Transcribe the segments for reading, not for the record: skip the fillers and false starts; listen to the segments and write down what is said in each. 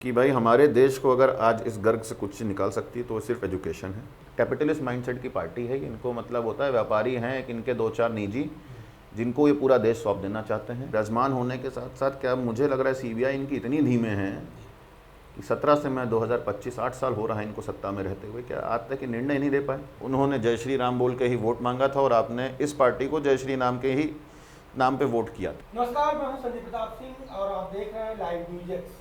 कि भाई हमारे देश को अगर आज इस गर्ग से कुछ निकाल सकती है तो वो सिर्फ एजुकेशन है। कैपिटलिस्ट माइंडसेट की पार्टी है, इनको मतलब होता है व्यापारी हैं कि इनके दो चार निजी जिनको ये पूरा देश सौंप देना चाहते हैं। विराजमान होने के साथ साथ क्या मुझे लग रहा है सीबीआई इनकी इतनी धीमे हैं कि 17 से मैं 2025 8 साल हो रहा है इनको सत्ता में रहते हुए, क्या आज तक निर्णय नहीं ले पाए। उन्होंने जय श्री राम बोल के ही वोट मांगा था और आपने इस पार्टी को जय श्री राम के ही नाम पे वोट किया था। नमस्कार, मैं हूं संजय प्रताप सिंह और आप देख रहे हैं live news x.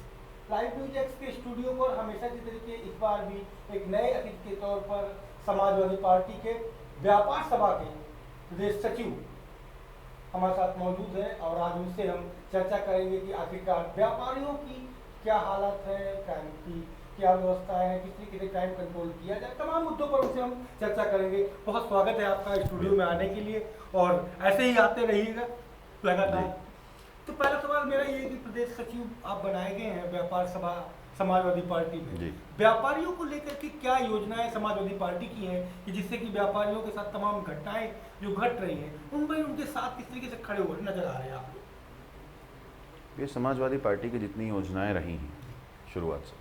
Live news x के स्टूडियो पर हमेशा की तरीके इस बार भी एक नए अतिथि के तौर पर समाजवादी पार्टी के व्यापार सभा के प्रदेश सचिव हमारे साथ मौजूद है और आज उनसे हम चर्चा करेंगे कि आखिरकार व्यापारियों की क्या हालत है, क्राइम की क्या व्यवस्था है, किस तरीके से क्राइम कंट्रोल किया जाए, तमाम मुद्दों पर उनसे हम चर्चा करेंगे। बहुत स्वागत है आपका स्टूडियो में आने के लिए और ऐसे ही आते रहिएगा लगातार। तो पहला सवाल मेरा ये है कि प्रदेश सचिव आप बनाए गए हैं व्यापार सभा समाजवादी पार्टी में, व्यापारियों को लेकर के क्या योजनाएं समाजवादी पार्टी की हैं कि जिससे कि व्यापारियों के साथ तमाम घटनाएं जो घट रही हैं उनमें उनके साथ किस तरीके से खड़े हुए नजर आ रहे हैं आप लोग? ये समाजवादी पार्टी की जितनी योजनाएं रही हैं शुरुआत से,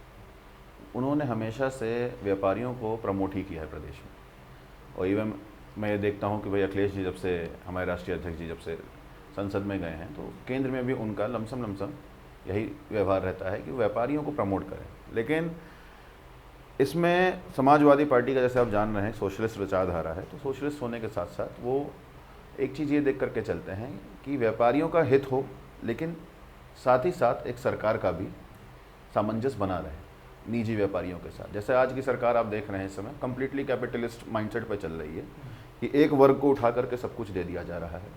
उन्होंने हमेशा से व्यापारियों को प्रमोट ही किया है प्रदेश में। और इवन मैं ये देखता हूँ कि भाई अखिलेश जी जब से हमारे राष्ट्रीय अध्यक्ष जी जब से संसद में गए हैं तो केंद्र में भी उनका लमसम यही व्यवहार रहता है कि व्यापारियों को प्रमोट करें। लेकिन इसमें समाजवादी पार्टी का जैसे आप जान रहे हैं सोशलिस्ट विचारधारा है, तो सोशलिस्ट होने के साथ साथ वो एक चीज़ ये देख करके चलते हैं कि व्यापारियों का हित हो लेकिन साथ ही साथ एक सरकार का भी सामंजस्य बना रहे निजी व्यापारियों के साथ। जैसे आज की सरकार आप देख रहे हैं इस समय कंप्लीटली कैपिटलिस्ट माइंडसेट पर चल रही है कि एक वर्ग को उठा करके सब कुछ दे दिया जा रहा है,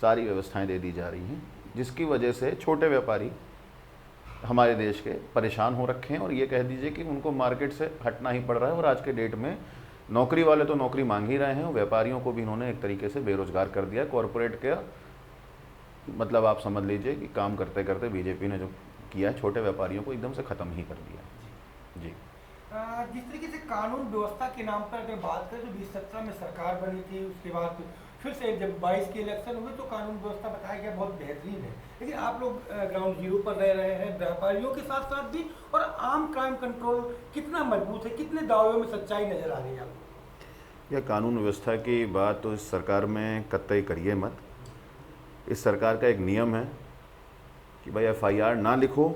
सारी व्यवस्थाएं दे दी जा रही हैं, जिसकी वजह से छोटे व्यापारी हमारे देश के परेशान हो रखे हैं। और ये कह दीजिए कि उनको मार्केट से हटना ही पड़ रहा है। और आज के डेट में नौकरी वाले तो नौकरी मांग ही रहे हैं, व्यापारियों को भी इन्होंने एक तरीके से बेरोजगार कर दिया। कॉरपोरेट का मतलब आप समझ लीजिए कि काम करते करते बीजेपी ने जो किया है छोटे व्यापारियों को एकदम से ख़त्म ही कर दिया जी। जिस तरीके से कानून व्यवस्था के नाम पर अगर बात करें तो 2017 में सरकार बनी थी, उसके बाद फिर से जब 22 के इलेक्शन हुए तो कानून व्यवस्था बताया गया बहुत बेहतरीन है, लेकिन आप लोग ग्राउंड जीरो पर रह रहे हैं व्यापारियों के साथ साथ भी, और आम क्राइम कंट्रोल कितना मजबूत है, कितने दावों में सच्चाई नजर आ रही है आपको? यह कानून व्यवस्था की बात तो इस सरकार में कतई करिए मत। इस सरकार का एक नियम है कि भाई FIR ना लिखो,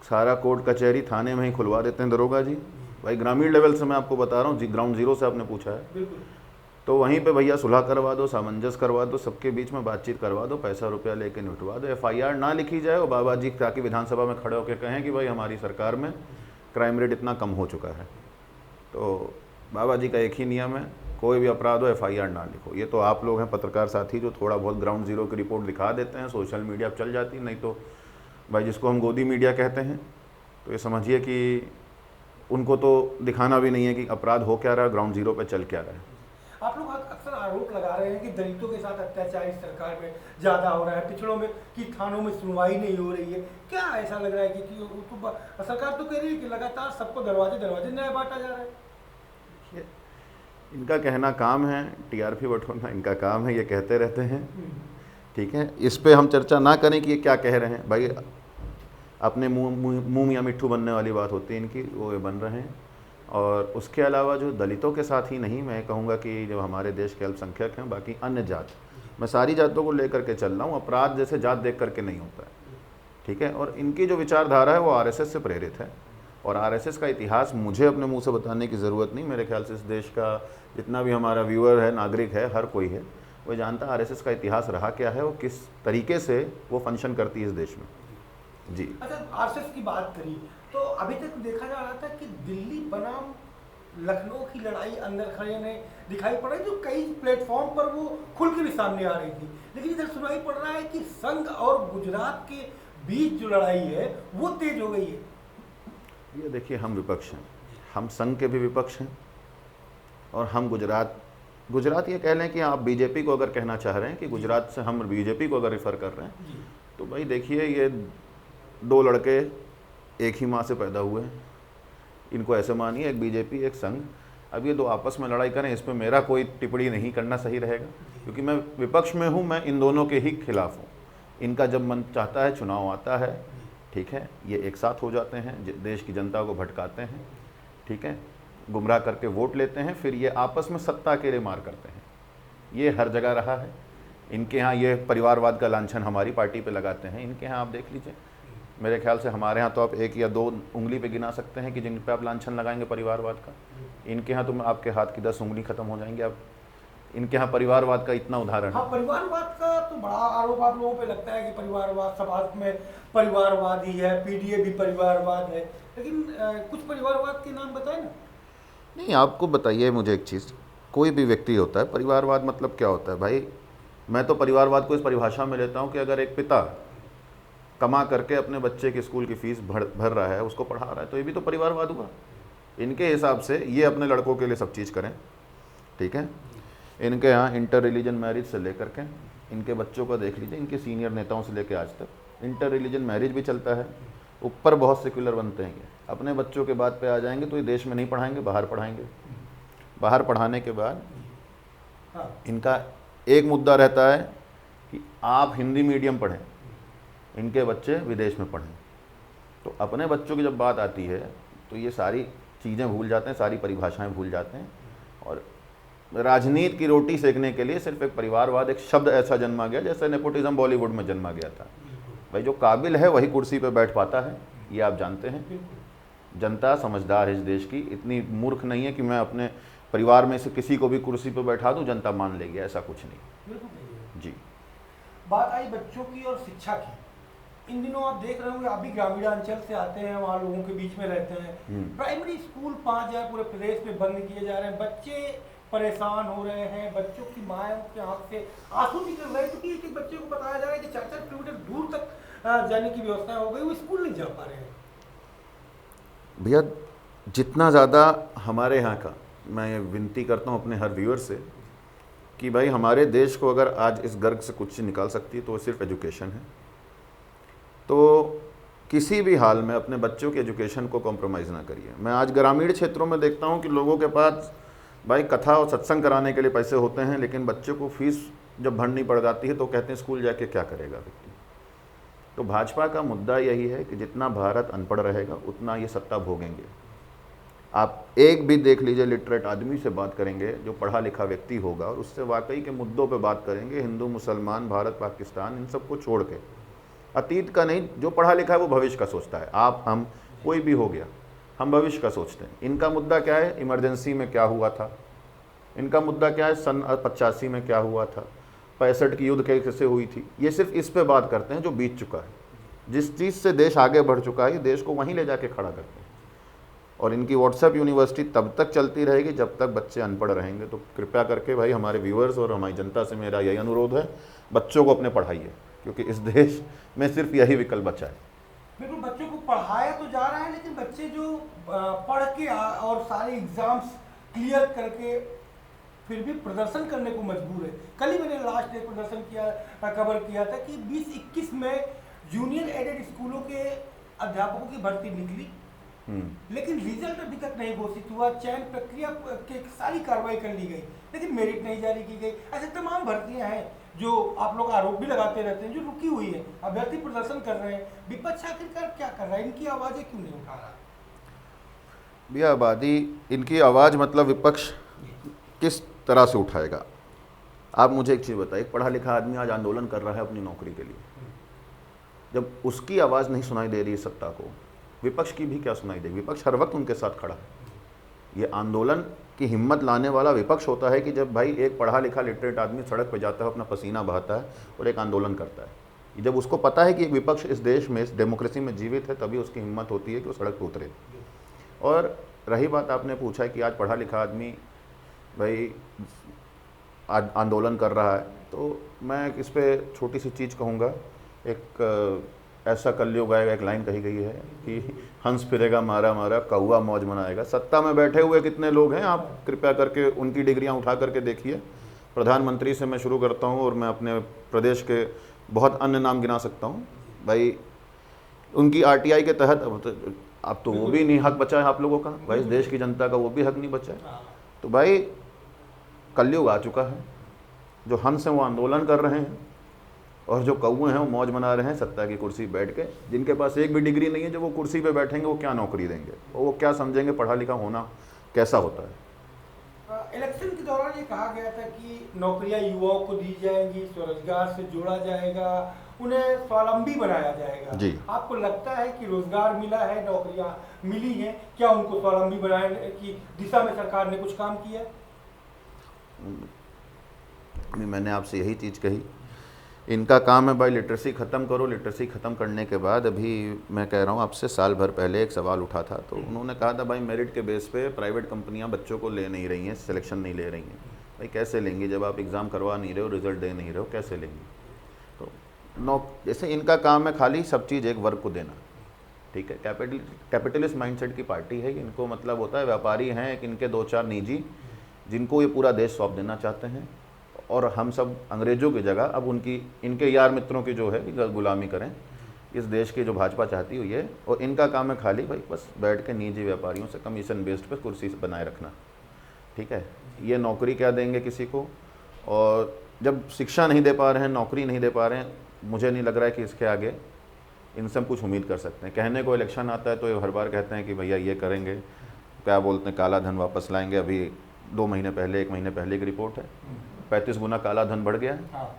सारा कोर्ट कचहरी थाने में ही खुलवा देते हैं दरोगा जी। भाई ग्रामीण लेवल से मैं आपको बता रहा हूँ, ग्राउंड जीरो से आपने पूछा है, तो वहीं पे भैया सुलह करवा दो, सामंजस्य करवा दो, सबके बीच में बातचीत करवा दो, पैसा रुपया लेके निपटवा दो। FIR ना लिखी जाए और बाबा जी ताकि विधानसभा में खड़े होकर कहें कि भाई हमारी सरकार में क्राइम रेट इतना कम हो चुका है। तो बाबा जी का एक ही नियम है, कोई भी अपराध हो FIR ना लिखो। ये तो आप लोग हैं पत्रकार साथी जो थोड़ा बहुत ग्राउंड जीरो की रिपोर्ट दिखा देते हैं, सोशल मीडिया पर चल जाती, नहीं तो भाई जिसको हम गोदी मीडिया कहते हैं, तो ये समझिए कि उनको तो दिखाना भी नहीं है कि अपराध हो क्या रहा है, ग्राउंड जीरो पे चल क्या रहा है। आप लोग अक्सर आरोप लगा रहे हैं कि दलितों के साथ अत्याचार इस सरकार में ज़्यादा हो रहा है, पिछड़ों में कि थानों में सुनवाई नहीं हो रही है। क्या ऐसा लग रहा है कि तो सरकार तो कह रही है कि लगातार सबको दरवाजे न्याय बांटा जा रहा है? इनका कहना काम है, TRP बटोरना इनका काम है, ये कहते रहते हैं, ठीक है। इस पे हम चर्चा ना करें कि ये क्या कह रहे हैं। भाई अपने मुंह या मिट्ठू बनने वाली बात होती है इनकी, वो बन रहे हैं। और उसके अलावा जो दलितों के साथ ही नहीं, मैं कहूँगा कि जो हमारे देश के अल्पसंख्यक हैं, बाकी अन्य जात, मैं सारी जातों को लेकर के चल रहा हूँ। अपराध जैसे जात देख करके नहीं होता है, ठीक है। और इनकी जो विचारधारा है वो RSS से प्रेरित है। और RSS का इतिहास मुझे अपने मुंह से बताने की ज़रूरत नहीं, मेरे ख्याल से इस देश का जितना भी हमारा व्यूअर है, नागरिक है, हर कोई है, वो जानता है RSS का इतिहास रहा क्या है और किस तरीके से वो फंक्शन करती है इस देश में जी। अच्छा, RSS की बात करी तो अभी तक देखा जा रहा था कि दिल्ली बनाम लखनऊ की लड़ाई अंदर खड़े ने दिखाई पड़ रही, जो कई प्लेटफॉर्म पर वो खुल के भी सामने आ रही थी, लेकिन इधर सुनाई पड़ रहा है कि संघ और गुजरात के बीच जो लड़ाई है वो तेज हो गई है। ये देखिए, हम विपक्ष हैं, हम संघ के भी विपक्ष हैं और हम गुजरात ये कह लें कि आप बीजेपी को अगर कहना चाह रहे हैं कि गुजरात से हम बीजेपी को अगर रेफ़र कर रहे हैं, तो भाई देखिए ये दो लड़के एक ही माँ से पैदा हुए हैं, इनको ऐसे मानिए, एक बीजेपी एक संघ। अब ये दो आपस में लड़ाई करें, इस पर मेरा कोई टिप्पणी नहीं करना सही रहेगा, क्योंकि मैं विपक्ष में हूँ, मैं इन दोनों के ही खिलाफ हूँ। इनका जब मन चाहता है चुनाव आता है, ठीक है, ये एक साथ हो जाते हैं, देश की जनता को भटकाते हैं, ठीक है, गुमराह करके वोट लेते हैं, फिर ये आपस में सत्ता के लिए मार करते हैं। ये हर जगह रहा है। इनके यहाँ ये परिवारवाद का लांछन हमारी पार्टी पे लगाते हैं, इनके यहाँ आप देख लीजिए, मेरे ख्याल से हमारे यहाँ तो आप 1 या 2 उंगली पे गिना सकते हैं कि जिन पे आप लांछन लगाएंगे परिवारवाद का। इनके यहाँ तो आपके हाथ की 10 उंगली खत्म हो जाएंगे। आप इनके यहाँ परिवारवाद का इतना उदाहरण हाँ, है। परिवारवाद का तो बड़ा आरोप आप लोगों पे लगता है कि परिवारवाद, समाज में परिवारवाद ही है, पीडीए भी परिवारवाद है, लेकिन कुछ परिवारवाद के नाम बताए ना। नहीं, आपको बताइए मुझे एक चीज़, कोई भी व्यक्ति होता है, परिवारवाद मतलब क्या होता है भाई? मैं तो परिवारवाद को इस परिभाषा में लेता हूँ कि अगर एक पिता कमा करके अपने बच्चे की स्कूल की फीस भर रहा है, उसको पढ़ा रहा है, तो ये भी तो परिवारवाद हुआ। इनके हिसाब से ये अपने लड़कों के लिए सब चीज़ करें, ठीक है। इनके यहाँ इंटर रिलीजन मैरिज से लेकर के इनके बच्चों को देख लीजिए, इनके सीनियर नेताओं से लेकर आज तक इंटर रिलीजन मैरिज भी चलता है। ऊपर बहुत सेक्युलर बनते हैं ये, अपने बच्चों के बात पे आ जाएंगे तो ये देश में नहीं पढ़ाएंगे, बाहर पढ़ाएंगे। बाहर पढ़ाने के बाद इनका एक मुद्दा रहता है कि आप हिंदी मीडियम पढ़ें, इनके बच्चे विदेश में पढ़ें। तो अपने बच्चों की जब बात आती है तो ये सारी चीज़ें भूल जाते हैं, सारी परिभाषाएं भूल जाते हैं, और राजनीति की रोटी सेकने के लिए सिर्फ एक परिवारवाद, एक शब्द ऐसा जन्मा गया जैसे नेपोटिज्म बॉलीवुड में जन्मा गया था। भाई जो काबिल है वही कुर्सी पे बैठ पाता है, ये आप जानते हैं। जनता समझदार है इस देश की, इतनी मूर्ख नहीं है कि मैं अपने परिवार में से किसी को भी कुर्सी पे बैठा दूं जनता मान लेगी, ऐसा कुछ नहीं। जी, बात आई बच्चों की और शिक्षा की। इन दिनों आप देख रहे होंगे, आप भी ग्रामीणांचल से आते हैं, वहाँ लोगों के बीच में रहते हैं। प्राइमरी स्कूल 5000 पूरे प्रदेश में बंद किए जा रहे हैं, बच्चे परेशान हो रहे हैं, बच्चों की माएँ के आँख से आंसू निकल रहे हैं, क्योंकि एक बच्चे को बताया जा रहा है कि 4-4 किलोमीटर दूर तक जाने की व्यवस्था हो गई, वो स्कूल नहीं जा पा रहे हैं। भैया जितना ज़्यादा हमारे यहाँ का, मैं विनती करता हूँ अपने हर व्यूअर से कि भाई हमारे देश को अगर आज इस गर्ग से कुछ निकाल सकती है तो वो सिर्फ एजुकेशन है। तो किसी भी हाल में अपने बच्चों की एजुकेशन को कॉम्प्रोमाइज़ ना करिए। मैं आज ग्रामीण क्षेत्रों में देखता हूँ कि लोगों के पास भाई कथा और सत्संग कराने के लिए पैसे होते हैं, लेकिन बच्चों को फीस जब भरनी पड़ जाती है तो कहते हैं स्कूल जाके क्या करेगा व्यक्ति। तो भाजपा का मुद्दा यही है कि जितना भारत अनपढ़ रहेगा उतना ये सत्ता भोगेंगे। आप एक भी देख लीजिए, लिटरेट आदमी से बात करेंगे, जो पढ़ा लिखा व्यक्ति होगा, और उससे वाकई के मुद्दों पे बात करेंगे, हिंदू मुसलमान, भारत पाकिस्तान, इन सबको छोड़ के, अतीत का नहीं, जो पढ़ा लिखा है वो भविष्य का सोचता है। आप, हम, कोई भी हो गया, हम भविष्य का सोचते हैं। इनका मुद्दा क्या है? इमरजेंसी में क्या हुआ था। इनका मुद्दा क्या है? सन 85 में क्या हुआ था, 65 की युद्ध कैसे हुई थी। ये सिर्फ इस पे बात करते हैं जो बीत चुका है। जिस चीज़ से देश आगे बढ़ चुका है, देश को वहीं ले जाके खड़ा करते हैं। और इनकी व्हाट्सएप यूनिवर्सिटी तब तक चलती रहेगी जब तक बच्चे अनपढ़ रहेंगे। तो कृपया करके भाई हमारे व्यूअर्स और हमारी जनता से मेरा यही अनुरोध है, बच्चों को अपने पढ़ाइए, क्योंकि इस देश में सिर्फ यही विकल्प बचा है। बिल्कुल, बच्चों को पढ़ाया तो जा रहा है, लेकिन बच्चे जो पढ़ के और सारे एग्जाम्स क्लियर करके फिर भी प्रदर्शन करने को मजबूर है। कल ही मैंने लास्ट डे प्रदर्शन किया, कवर किया था कि 2021 में यूनियन एडेड स्कूलों के अध्यापकों की भर्ती निकली, लेकिन रिजल्ट अभी तक नहीं घोषित हुआ। चयन प्रक्रिया की सारी कार्रवाई कर ली गई, लेकिन मेरिट नहीं जारी की गई। ऐसे तमाम भर्तियां हैं जो आप लोग आरोप भी लगाते रहते हैं, जो रुकी हुई है। अभ्यर्थी प्रदर्शन कर रहे हैं, विपक्ष आखिरकार क्या कर रहा है? इनकी आवाज़ें क्यों नहीं उठा रहा? भैया आबादी, इनकी आवाज़ मतलब विपक्ष किस तरह से उठाएगा? आप मुझे एक चीज़ बताइए, पढ़ा लिखा आदमी आज आंदोलन कर रहा है अपनी नौकरी के लिए, जब उसकी आवाज़ नहीं सुनाई दे रही है सत्ता को, विपक्ष की भी क्या सुनाई देगी? विपक्ष हर वक्त उनके साथ खड़ा है। ये आंदोलन की हिम्मत लाने वाला विपक्ष होता है कि जब भाई एक पढ़ा लिखा लिटरेट आदमी सड़क पर जाता है, अपना पसीना बहाता है और एक आंदोलन करता है। जब उसको पता है कि एक विपक्ष इस देश में, इस डेमोक्रेसी में जीवित है, तभी उसकी हिम्मत होती है कि वो सड़क पर उतरे। और रही बात, आपने पूछा है कि आज पढ़ा लिखा आदमी भाई आंदोलन कर रहा है, तो मैं इस पर छोटी सी चीज़ कहूँगा। एक ऐसा कलयुग आएगा, एक लाइन कही गई है कि हंस फिरेगा मारा मारा, कौवा मौज मनाएगा। सत्ता में बैठे हुए कितने लोग हैं, आप कृपया करके उनकी डिग्रियां उठा करके देखिए। प्रधानमंत्री से मैं शुरू करता हूं, और मैं अपने प्रदेश के बहुत अन्य नाम गिना सकता हूं। भाई उनकी RTI के तहत अब तो वो भी नहीं हक बचा है आप लोगों का, भाई इस देश की जनता का वो भी हक नहीं बचा है। तो भाई कलयुग आ चुका है, जो हंस हैं वो आंदोलन कर रहे हैं, और जो कौए हैं वो मौज मना रहे हैं सत्ता की कुर्सी बैठ के, जिनके पास एक भी डिग्री नहीं है, जो वो कुर्सी पे बैठेंगे वो क्या नौकरी देंगे, वो क्या समझेंगे पढ़ा लिखा होना कैसा होता है। इलेक्शन के दौरान ये कहा गया था कि नौकरियां युवाओं को दी जाएंगी, स्वरोजगार से जोड़ा जाएगा, उन्हें स्वावलंबी बनाया जाएगा। जी। आपको लगता है कि रोजगार मिला है, नौकरियां मिली हैं, क्या उनको स्वावलंबी बनाने की दिशा में सरकार ने कुछ काम किया? मैंने आपसे यही चीज़ कही, इनका काम है भाई लिटरेसी ख़त्म करो। लिटरेसी ख़त्म करने के बाद, अभी मैं कह रहा हूँ आपसे साल भर पहले एक सवाल उठा था, तो उन्होंने कहा था भाई मेरिट के बेस पे प्राइवेट कंपनियां बच्चों को ले नहीं रही हैं, सिलेक्शन नहीं ले रही हैं। भाई कैसे लेंगी जब आप एग्ज़ाम करवा नहीं रहे हो, रिजल्ट दे नहीं रहे हो, कैसे लेंगी? तो जैसे इनका काम है खाली सब चीज़ एक वर्ग को देना, ठीक है। कैपिटलिस्ट माइंडसेट की पार्टी है, इनको मतलब होता है व्यापारी हैं एक इनके दो चार निजी, जिनको ये पूरा देश सौंप देना चाहते हैं, और हम सब अंग्रेज़ों की जगह अब उनकी इनके यार मित्रों की जो है कि गुलामी करें इस देश की, जो भाजपा चाहती हुई है। और इनका काम है खाली भाई बस बैठ के निजी व्यापारियों से कमीशन बेस्ड पे कुर्सी बनाए रखना, ठीक है। ये नौकरी क्या देंगे किसी को? और जब शिक्षा नहीं दे पा रहे हैं, नौकरी नहीं दे पा रहे हैं, मुझे नहीं लग रहा है कि इसके आगे इनसे हम कुछ उम्मीद कर सकते हैं। कहने को इलेक्शन आता है तो ये हर बार कहते हैं कि भैया ये करेंगे, क्या बोलते हैं, काला धन वापस लाएंगे। अभी 2 महीने पहले, 1 महीने पहले की रिपोर्ट है, 35 गुना काला धन बढ़ गया है। हाँ।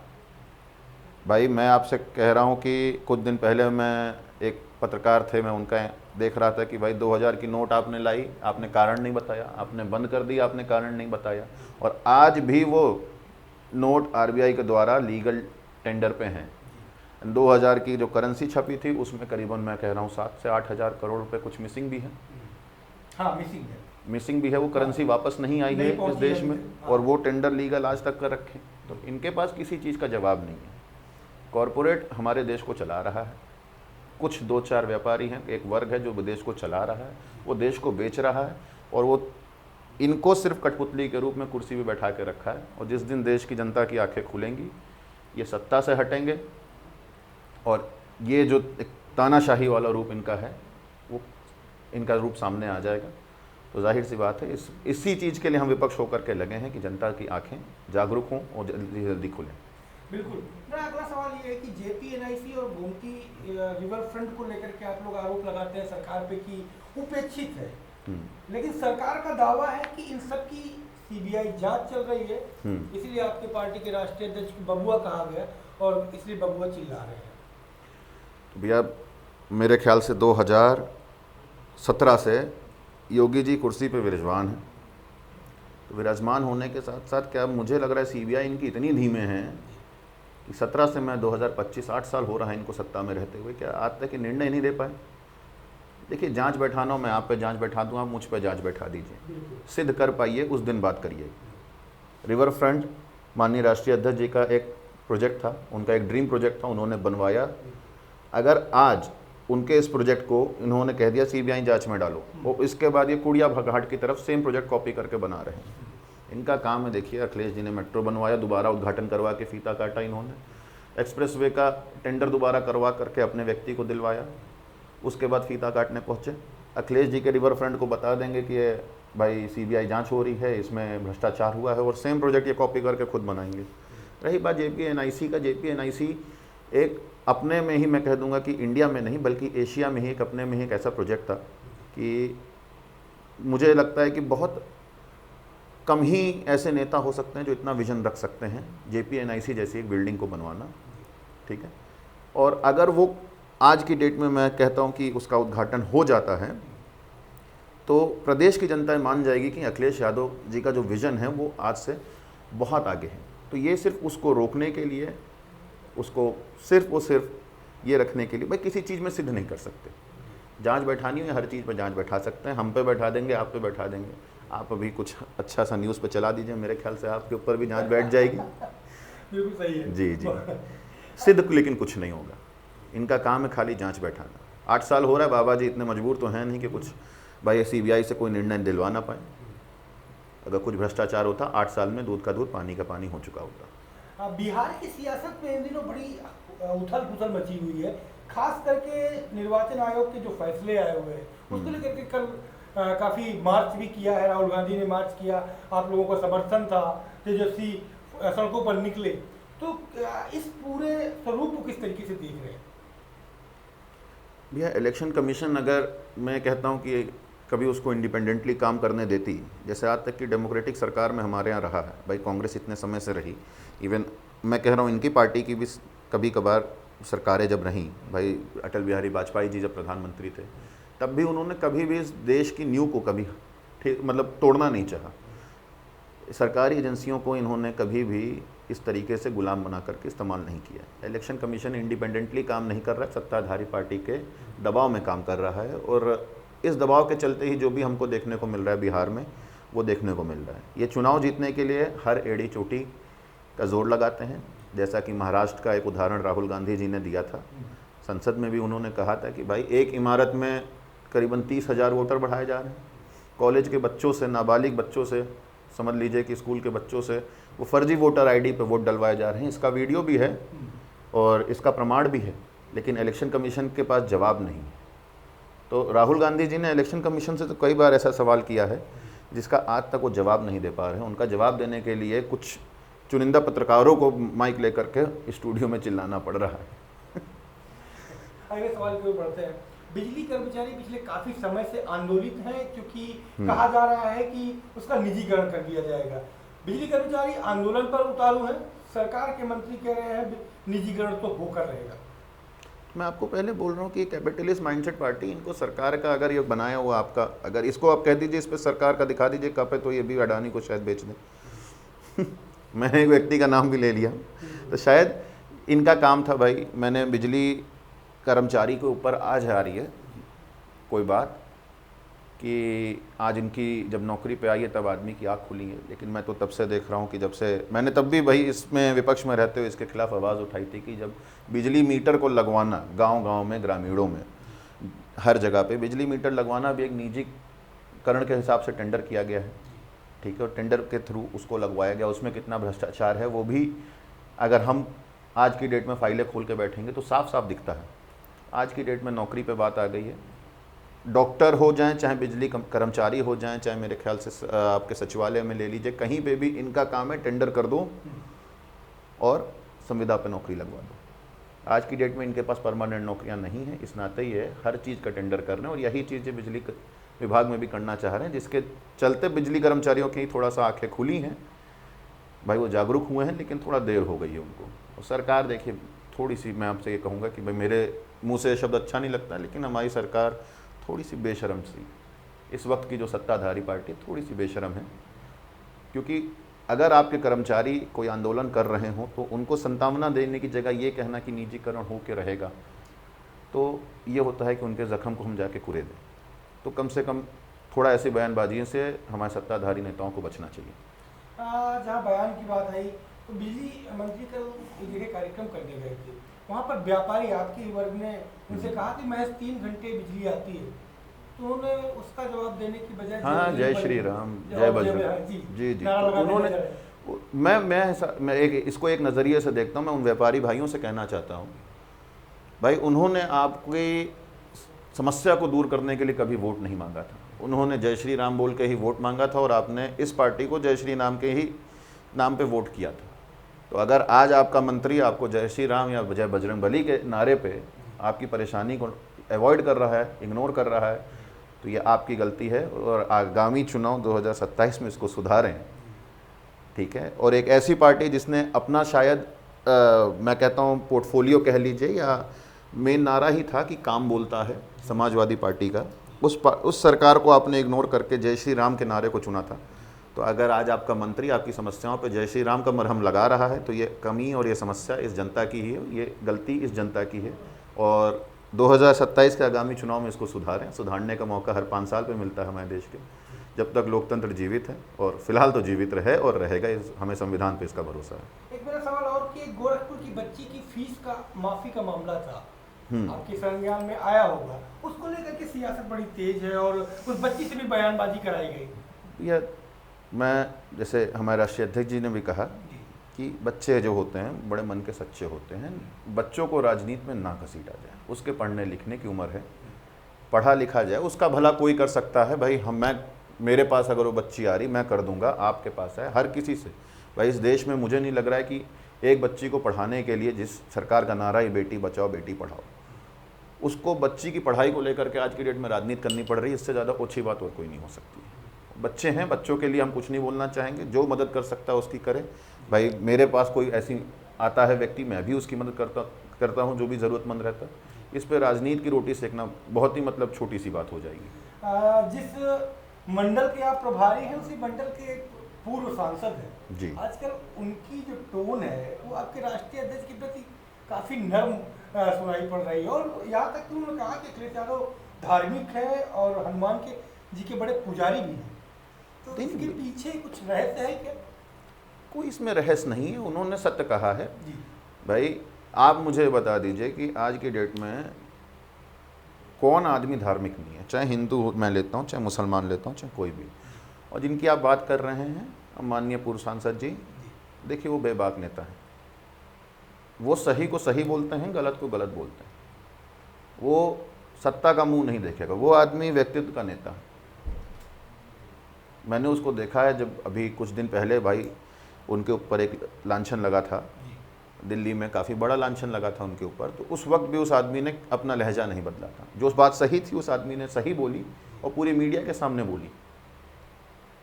भाई मैं आपसे कह रहा हूँ कि कुछ दिन पहले मैं एक पत्रकार थे, मैं उनका देख रहा था कि भाई 2000 की नोट आपने लाई, आपने कारण नहीं बताया, आपने बंद कर दी, आपने कारण नहीं बताया, और आज भी वो नोट आरबीआई के द्वारा लीगल टेंडर पे हैं। 2000 की जो करेंसी छपी थी उसमें करीबन मैं कह रहा हूँ 7 से 8 हज़ार करोड़ रुपए कुछ मिसिंग भी है। हाँ, मिसिंग है, मिसिंग भी है, वो करेंसी वापस नहीं आई है इस देश में, और वो टेंडर लीगल आज तक कर रखे। तो इनके पास किसी चीज़ का जवाब नहीं है। कॉरपोरेट हमारे देश को चला रहा है, कुछ 2-4 व्यापारी हैं, एक वर्ग है जो देश को चला रहा है, वो देश को बेच रहा है, और वो इनको सिर्फ कठपुतली के रूप में कुर्सी पे बैठा के रखा है। और जिस दिन देश की जनता की आंखें खुलेंगी, ये सत्ता से हटेंगे, और ये जो एक तानाशाही वाला रूप इनका है वो इनका रूप सामने आ जाएगा। तो जाहिर सी बात है इसी चीज़ के लिए हम विपक्ष होकर के लगे हैं कि जनता की आंखें जागरूक हों और जल्दी जल्दी खुलें। बिल्कुल। मेरा अगला सवाल ये है कि जेपीएनआईसी और गोमती रिवर फ्रंट को लेकर के आप लोग आरोप लगाते हैं सरकार पे कि उपेक्षित है, लेकिन सरकार का दावा है कि इन सब की सीबीआई जांच चल रही है, इसलिए आपके पार्टी के राष्ट्रीय अध्यक्ष को बबुआ कहा गया और इसलिए बबुआ चिल्ला रहे हैं। तो भैया मेरे ख्याल से 2017 से योगी जी कुर्सी पे विराजमान हैं। तो विराजमान होने के साथ साथ क्या मुझे लग रहा है सीबीआई इनकी इतनी धीमे हैं कि 17 से मैं 2025 8 साल हो रहा है इनको सत्ता में रहते हुए, क्या आज तक निर्णय नहीं दे पाए। देखिए जांच बैठाना हो, मैं आप पे जांच बैठा दूँ, आप मुझ पे जांच बैठा दीजिए, सिद्ध कर पाइए उस दिन बात करिए। रिवर फ्रंट माननीय राष्ट्रीय अध्यक्ष जी का एक प्रोजेक्ट था, उनका एक ड्रीम प्रोजेक्ट था, उन्होंने बनवाया। अगर आज उनके इस प्रोजेक्ट को इन्होंने कह दिया सीबीआई जांच में डालो, और इसके बाद ये कुड़िया घाट की तरफ सेम प्रोजेक्ट कॉपी करके बना रहे हैं। इनका काम है, देखिए अखिलेश जी ने मेट्रो बनवाया, दोबारा उद्घाटन करवा के फीता काटा इन्होंने, एक्सप्रेसवे का टेंडर दोबारा करवा करके अपने व्यक्ति को दिलवाया, उसके बाद फीता काटने पहुँचे। अखिलेश जी के रिवर फ्रंट को बता देंगे कि ये भाई सीबीआई जाँच हो रही है, इसमें भ्रष्टाचार हुआ है, और सेम प्रोजेक्ट ये कॉपी करके खुद बनाएंगे। रही बात जेपीएनआईसी का, जेपीएनआईसी एक अपने में ही मैं कह दूंगा कि इंडिया में नहीं बल्कि एशिया में ही एक अपने में ही एक ऐसा प्रोजेक्ट था कि मुझे लगता है कि बहुत कम ही ऐसे नेता हो सकते हैं जो इतना विजन रख सकते हैं जेपीएनआईसी जैसी एक बिल्डिंग को बनवाना, ठीक है। और अगर वो आज की डेट में मैं कहता हूं कि उसका उद्घाटन हो जाता है तो प्रदेश की जनता मान जाएगी कि अखिलेश यादव जी का जो विज़न है वो आज से बहुत आगे है। तो ये सिर्फ उसको रोकने के लिए, उसको सिर्फ और सिर्फ ये रखने के लिए, भाई किसी चीज़ में सिद्ध नहीं कर सकते। जांच बैठानी है, हर चीज़ पे जांच बैठा सकते हैं, हम पे बैठा देंगे, आप पे बैठा देंगे। आप अभी कुछ अच्छा सा न्यूज़ पे चला दीजिए, मेरे ख्याल से आपके ऊपर भी जांच बैठ जाएगी। बिल्कुल सही है। जी जी, सिद्ध लेकिन कुछ नहीं होगा। इनका काम है खाली जांच बैठाना। 8 साल हो रहा है, बाबा जी इतने मजबूर तो हैं नहीं कि कुछ भाई सीबीआई से कोई निर्णय दिलवा ना पाए। अगर कुछ भ्रष्टाचार होता 8 साल में दूध का दूध पानी का पानी हो चुका होता। बिहार की सियासत में इन दिनों बड़ी उथल पुथल मची हुई है, खास करके निर्वाचन आयोग के जो फैसले आए हुए हैं उसको लेकर के कल काफ़ी मार्च भी किया है, राहुल गांधी ने मार्च किया, आप लोगों का समर्थन था, तेजस्वी सड़कों पर निकले। तो इस पूरे स्वरूप को किस तरीके से देख रहे हैं? भैया इलेक्शन कमीशन, अगर मैं कहता हूँ कि कभी उसको इंडिपेंडेंटली काम करने देती, जैसे आज तक की डेमोक्रेटिक सरकार में हमारे यहाँ रहा है भाई, कांग्रेस इतने समय से रही, इवन मैं कह रहा हूँ इनकी पार्टी की भी कभी कभार सरकारें जब रहीं, भाई अटल बिहारी वाजपेयी जी जब प्रधानमंत्री थे, तब भी उन्होंने कभी भी इस देश की नींव को कभी मतलब तोड़ना नहीं चाहा। सरकारी एजेंसियों को इन्होंने कभी भी इस तरीके से गुलाम बना करके इस्तेमाल नहीं किया। इलेक्शन कमीशन इंडिपेंडेंटली काम नहीं कर रहा है, सत्ताधारी पार्टी के दबाव में काम कर रहा है, और इस दबाव के चलते ही जो भी हमको देखने को मिल रहा है बिहार में, वो देखने को मिल रहा है। ये चुनाव जीतने के लिए हर एड़ी चोटी का जोर लगाते हैं, जैसा कि महाराष्ट्र का एक उदाहरण राहुल गांधी जी ने दिया था। संसद में भी उन्होंने कहा था कि भाई एक इमारत में करीबन 30,000 वोटर बढ़ाए जा रहे हैं, कॉलेज के बच्चों से, नाबालिग बच्चों से, समझ लीजिए कि स्कूल के बच्चों से वो फर्जी वोटर आईडी पे वोट डलवाए जा रहे हैं। इसका वीडियो भी है और इसका प्रमाण भी है, लेकिन इलेक्शन कमीशन के पास जवाब नहीं है। तो राहुल गांधी जी ने इलेक्शन कमीशन से तो कई बार ऐसा सवाल किया है जिसका आज तक वो जवाब नहीं दे पा रहे हैं। उनका जवाब देने के लिए कुछ चुनिंदा पत्रकारों को माइक लेकर के स्टूडियो में चिल्लाना पड़ रहा है। अगले सवाल की ओर बढ़ते हैं। बिजली कर्मचारी पिछले काफी समय से आंदोलित हैं, क्योंकि कहा जा रहा है कि उसका निजीकरण कर दिया जाएगा। बिजली कर्मचारी आंदोलन पर उतारू हैं, सरकार के मंत्री कह रहे हैं निजीकरण तो होकर रहेगा। मैं आपको पहले बोल रहा हूँ कि कैपिटलिस्ट माइंडसेट पार्टी, इनको सरकार का अगर ये बनाया हुआ आपका, अगर इसको आप कह दीजिए इस पर सरकार का दिखा दीजिए कप है, तो ये भी अडानी को शायद बेच दें। मैंने एक व्यक्ति का नाम भी ले लिया, तो शायद इनका काम था भाई, मैंने बिजली कर्मचारी के ऊपर आज आ रही है कोई बात कि आज इनकी जब नौकरी पे आई है तब आदमी की आँख खुली है, लेकिन मैं तो तब से देख रहा हूँ कि जब से मैंने, तब भी भाई इसमें विपक्ष में रहते हुए इसके खिलाफ आवाज़ उठाई थी कि जब बिजली मीटर को लगवाना गांव-गांव में, ग्रामीणों में, हर जगह पे बिजली मीटर लगवाना भी एक निजीकरण के हिसाब से टेंडर किया गया है, ठीक है, और टेंडर के थ्रू उसको लगवाया गया। उसमें कितना भ्रष्टाचार है वो भी अगर हम आज की डेट में फाइलें खोल के बैठेंगे तो साफ साफ दिखता है। आज की डेट में नौकरी पे बात आ गई है, डॉक्टर हो जाएं, चाहे बिजली कर्मचारी हो जाएं, चाहे मेरे ख्याल से आपके सचिवालय में ले लीजिए, कहीं पे भी इनका काम है टेंडर कर दो और संविदा पे नौकरी लगवा दो। आज की डेट में इनके पास परमानेंट नौकरियां नहीं हैं, इस नाते ही है हर चीज़ का टेंडर कर रहे हैं, और यही चीज़ें बिजली विभाग में भी करना चाह रहे हैं, जिसके चलते बिजली कर्मचारियों की थोड़ा सा आंखें खुली हैं भाई, वो जागरूक हुए हैं, लेकिन थोड़ा देर हो गई है उनको। और सरकार देखिए, थोड़ी सी मैं आपसे ये कहूँगा कि भाई मेरे मुंह से शब्द अच्छा नहीं लगता, लेकिन हमारी सरकार थोड़ी सी बेशरम सी, इस वक्त की जो सत्ताधारी पार्टी थोड़ी सी बेशरम है, क्योंकि अगर आपके कर्मचारी कोई आंदोलन कर रहे हों तो उनको संतावना देने की जगह ये कहना कि निजीकरण हो के रहेगा, तो ये होता है कि उनके ज़ख्म को हम जाके कुरे दें। तो कम से कम थोड़ा ऐसी बयानबाजियों से हमारे सत्ताधारी नेताओं को बचना चाहिए। जहाँ बयान की बात आई तो बिजली मंत्री कल एक जगह कार्यक्रम करने गए थे, वहाँ पर व्यापारी आपके वर्ग ने उनसे कहा कि महज 3 घंटे बिजली आती है, तो उन्होंने उसका जवाब देने की बजाय हाँ, जय श्री राम, जय बजरंग, जी जी, तो उन्होंने, मैं इसको एक नज़रिए से देखता हूँ। मैं उन व्यापारी भाइयों से कहना चाहता हूँ, भाई उन्होंने आपकी समस्या को दूर करने के लिए कभी वोट नहीं मांगा था, उन्होंने जय श्री राम बोल के ही वोट मांगा था, और आपने इस पार्टी को जय श्री राम के ही नाम पे वोट किया था। तो अगर आज आपका मंत्री आपको जय श्री राम या जय बजरंग बली के नारे पे आपकी परेशानी को अवॉइड कर रहा है, इग्नोर कर रहा है, तो ये आपकी गलती है, और आगामी चुनाव 2027 में इसको सुधारें, ठीक है। और एक ऐसी पार्टी जिसने अपना शायद मैं कहता हूँ पोर्टफोलियो कह लीजिए, या मेन नारा ही था कि काम बोलता है, समाजवादी पार्टी का, उस सरकार को आपने इग्नोर करके जय श्री राम के नारे को चुना था। तो अगर आज आपका मंत्री आपकी समस्याओं पे जय श्री राम का मरहम लगा रहा है, तो ये कमी और ये समस्या इस जनता की ही है, ये गलती इस जनता की है, और 2027 के आगामी चुनाव में इसको सुधारें। सुधारने का मौका हर 5 साल पे मिलता है हमारे देश के, जब तक लोकतंत्र जीवित है, और फिलहाल तो जीवित रहे और रहेगा, हमें संविधान पे इसका भरोसा है। एक मेरा सवाल और कि गोरखपुर की बच्ची की फीस का माफी का मामला था, आपके संज्ञान में आया होगा, उसको लेकर के सियासत बड़ी तेज है और उस बच्ची से भी बयानबाजी कराई गई। यह मैं, जैसे हमारे राष्ट्रीय अध्यक्ष जी ने भी कहा कि बच्चे जो होते हैं बड़े मन के सच्चे होते हैं, बच्चों को राजनीति में ना घसीटा जाए, उसके पढ़ने लिखने की उम्र है, पढ़ा लिखा जाए, उसका भला कोई कर सकता है भाई। मेरे पास अगर वो बच्ची आ रही मैं कर दूंगा, आपके पास है, हर किसी से भाई। इस देश में मुझे नहीं लग रहा है कि एक बच्ची को पढ़ाने के लिए जिस सरकार का नारा है बेटी बचाओ बेटी पढ़ाओ, उसको बच्ची की पढ़ाई को लेकर के आज की डेट में राजनीति करनी पड़ रही है। इससे ज़्यादा ओछी बात और कोई नहीं हो सकती है। बच्चे हैं, बच्चों के लिए हम कुछ नहीं बोलना चाहेंगे, जो मदद कर सकता है उसकी करे। भाई मेरे पास कोई ऐसी आता है व्यक्ति, मैं भी उसकी मदद करता हूँ जो भी ज़रूरतमंद रहता है। इस पर राजनीति की रोटी सेकना बहुत ही मतलब छोटी सी बात हो जाएगी। जिस मंडल के आप प्रभारी हैं उसी मंडल के एक पूर्व सांसद हैं जी। आजकल उनकी जो टोन है वो आपके राष्ट्रीय अध्यक्ष के प्रति काफी नर्म सुनाई पड़ रही है, और यहाँ तक कि उन्होंने कहा कि अखिलेश यादव धार्मिक है और हनुमान के जी के बड़े पुजारी भी हैं। तो इसके पीछे कुछ रहस्य है क्या? कोई इसमें रहस्य नहीं है, उन्होंने सत्य कहा है। जी। भाई आप मुझे बता दीजिए कि आज की डेट में कौन आदमी धार्मिक नहीं है, चाहे हिंदू मैं लेता हूँ, चाहे मुसलमान लेता हूँ, चाहे कोई भी। और जिनकी आप बात कर रहे हैं माननीय पूर्व सांसद जी, देखिए वो बेबाक नेता हैं। वो सही को सही बोलते हैं, गलत को गलत बोलते हैं। वो सत्ता का मुंह नहीं देखेगा, वो आदमी व्यक्तित्व का नेता है। मैंने उसको देखा है जब अभी कुछ दिन पहले भाई उनके ऊपर एक लांछन लगा था दिल्ली में, काफ़ी बड़ा लांछन लगा था उनके ऊपर, तो उस वक्त भी उस आदमी ने अपना लहजा नहीं बदला था। जो उस बात सही थी उस आदमी ने सही बोली और पूरी मीडिया के सामने बोली।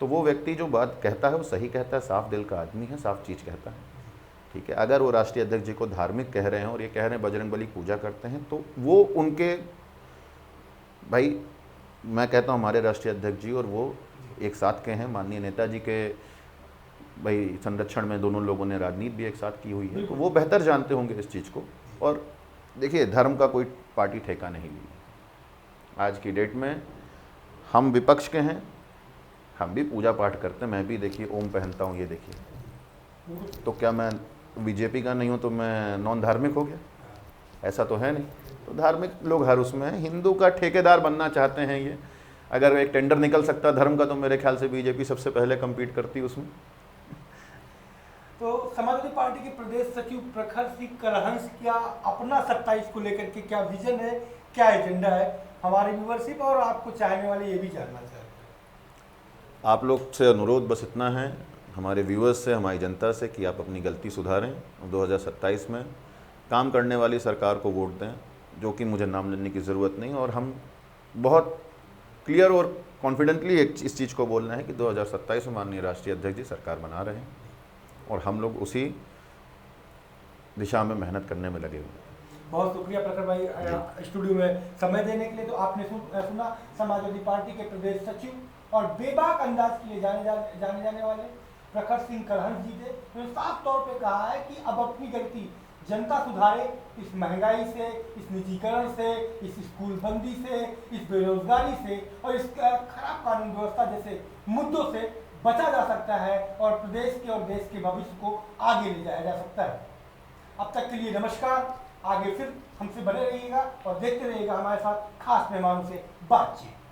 तो वो व्यक्ति जो बात कहता है वो सही कहता है, साफ दिल का आदमी है, साफ चीज़ कहता है। ठीक है, अगर वो राष्ट्रीय अध्यक्ष जी को धार्मिक कह रहे हैं और ये कह रहे हैं बजरंगबली की पूजा करते हैं, तो वो उनके भाई मैं कहता हूँ हमारे राष्ट्रीय अध्यक्ष जी और वो एक साथ के हैं। माननीय नेताजी के भाई संरक्षण में दोनों लोगों ने राजनीति भी एक साथ की हुई है, तो वो बेहतर जानते होंगे इस चीज़ को। और देखिए धर्म का कोई पार्टी ठेका नहीं ली। आज की डेट में हम विपक्ष के हैं, हम भी पूजा पाठ करते हैं, मैं भी देखिए ओम पहनता हूँ, ये देखिए। तो क्या मैं बीजेपी का नहीं हूँ तो मैं नॉन धार्मिक हो गया? ऐसा तो है नहीं। तो धार्मिक लोग हर उसमें हैं। हिंदू का ठेकेदार बनना चाहते हैं ये, अगर एक टेंडर निकल सकता धर्म का तो मेरे ख्याल से बीजेपी सबसे पहले कम्पीट करती उसमें। तो समाजवादी पार्टी के प्रदेश सचिव प्रखर सिंह कलहंस क्या अपना 27 को लेकर के क्या विजन है, क्या एजेंडा है, हमारे व्यूअरशिप और आपको चाहने वाले ये भी जानना चाहते हैं। आप लोग से अनुरोध बस इतना है, हमारे व्यूअर्स से, हमारी जनता से, कि आप अपनी गलती सुधारें। 2027 में काम करने वाली सरकार को वोट दें, जो कि मुझे नाम लेने की ज़रूरत नहीं। और हम बहुत क्लियर और कॉन्फिडेंटली इस चीज़ को बोलना है कि 2027 में माननीय राष्ट्रीय अध्यक्ष जी सरकार बना रहे हैं और हम लोग उसी दिशा में मेहनत करने में लगे हुए हैं। बहुत शुक्रिया प्रखर भाई स्टूडियो में समय देने के लिए। तो आपने सुना समाजवादी पार्टी के प्रदेश सचिव और बेबाक अंदाज के लिए जाने जाने वाले प्रखर सिंह कलहंस जी थे। तो साफ तौर पे कहा है कि अब अपनी गलती जनता सुधारे, इस महंगाई से, इस निजीकरण से, इस स्कूल बंदी से, इस बेरोजगारी से और इस खराब कानून व्यवस्था जैसे मुद्दों से बचा जा सकता है और प्रदेश के और देश के भविष्य को आगे ले जाया जा सकता है। अब तक के लिए नमस्कार। आगे फिर हमसे बने रहिएगा और देखते रहिएगा हमारे साथ खास मेहमानों से बातचीत।